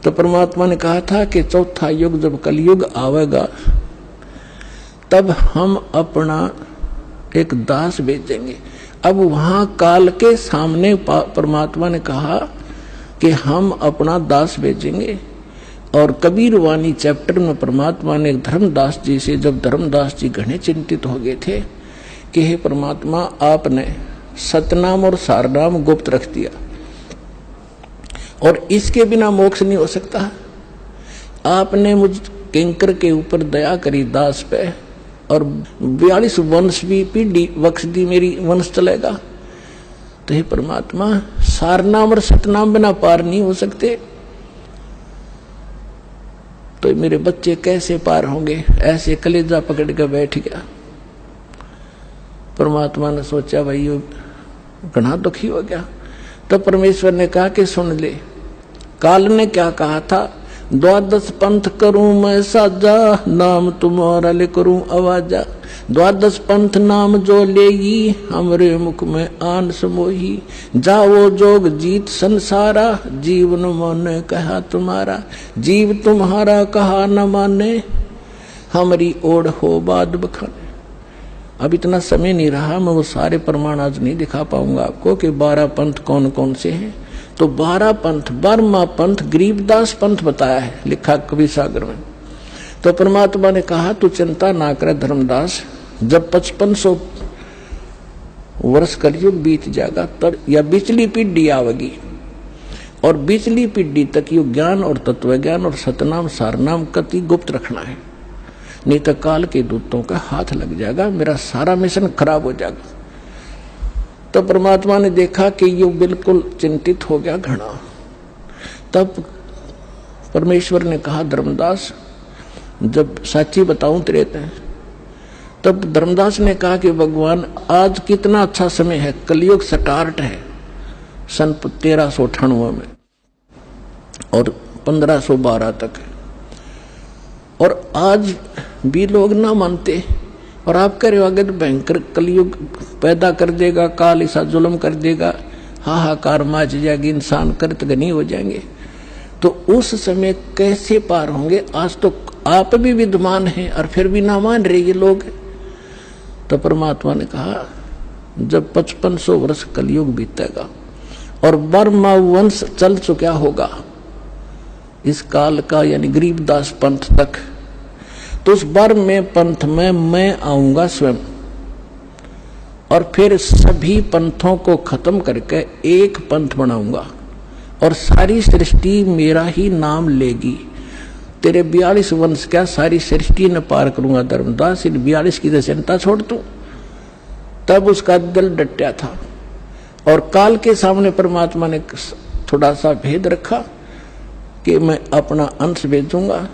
तो परमात्मा ने कहा था कि चौथा युग जब कलयुग आवेगा तब हम अपना एक दास भेजेंगे। अब वहां काल के सामने परमात्मा ने कहा कि हम अपना दास भेजेंगे। और कबीर वाणी चैप्टर में परमात्मा ने धर्मदास जी से, जब धर्मदास जी घने चिंतित हो गए थे कि हे परमात्मा, आपने सतनाम और सारनाम गुप्त रख दिया और इसके बिना मोक्ष नहीं हो सकता। आपने मुझ किंकर के ऊपर दया करी दास पे और 42 वंश भी पीढ़ी बख्श दी, मेरी वंश चलेगा। तो हे परमात्मा, सारनाम और सतनाम बिना पार नहीं हो सकते, तो मेरे बच्चे कैसे पार होंगे? ऐसे कलेजा पकड़ के बैठ गया। परमात्मा ने सोचा भाई ये घना दुखी हो गया। तो परमेश्वर ने कहा कि सुन ले, काल ने क्या कहा था, 12 पंथ करूं मैं साजा, नाम तुम्हारा ले करूं आवाजा। 12 पंथ नाम जो लेगी, हमरे मुख में आन समोही। जाओ जोग जीत संसारा, जीवन माने कहा तुम्हारा। जीव तुम्हारा कहा न माने, हमारी ओढ़ हो बाद बखाने। अब इतना समय नहीं रहा, मैं वो सारे प्रमाण आज नहीं दिखा पाऊंगा आपको कि 12 पंथ कौन कौन से हैं। तो 12 पंथ, 12वां पंथ गरीबदास पंथ बताया है, लिखा कवि सागर में। तो परमात्मा ने कहा तू चिंता ना करे धर्मदास, जब 5500 वर्ष कलयुग बीत जाएगा तब या बिचली पीढ़ी आवेगी, और बिचली पीढ़ी तक यो ज्ञान और तत्व ज्ञान और सतनाम सारनाम कति गुप्त रखना है, नहीं तो काल के दूतों का हाथ लग जाएगा, मेरा सारा मिशन खराब हो जाएगा। तो परमात्मा ने देखा कि ये बिल्कुल चिंतित हो गया घना। तब परमेश्वर ने कहा धर्मदास, जब साची बताऊं तेरे ते, तब धर्मदास ने कहा कि भगवान आज कितना अच्छा समय है, कलयुग स्टार्ट है सन 1398 में और 1512 तक है, और आज भी लोग ना मानते, और आप कह रहे हो आगे तो भयंकर कलयुग पैदा कर देगा, काल ऐसा जुल्म कर देगा, हाहाकार मच जाएगी, इंसान कृतघ्नी हो जाएंगे। तो उस समय कैसे पार होंगे? आज तो आप भी विद्वान हैं और फिर भी ना मान रहे ये लोग। तो परमात्मा ने कहा जब 5500 वर्ष कलयुग बीतेगा और 12वां वंश चल चुका होगा इस काल का, यानी गरीबदास पंथ तक, तो उस 12वें पंथ में मैं आऊंगा स्वयं, और फिर सभी पंथों को खत्म करके एक पंथ बनाऊंगा और सारी सृष्टि मेरा ही नाम लेगी। तेरे 42 वंश क्या सारी सृष्टि ने पार करूंगा धर्मदास, इन 42 की चिंता छोड़ तू। तब उसका दिल डटा था, और काल के सामने परमात्मा ने थोड़ा सा भेद रखा कि मैं अपना अंश भेजूंगा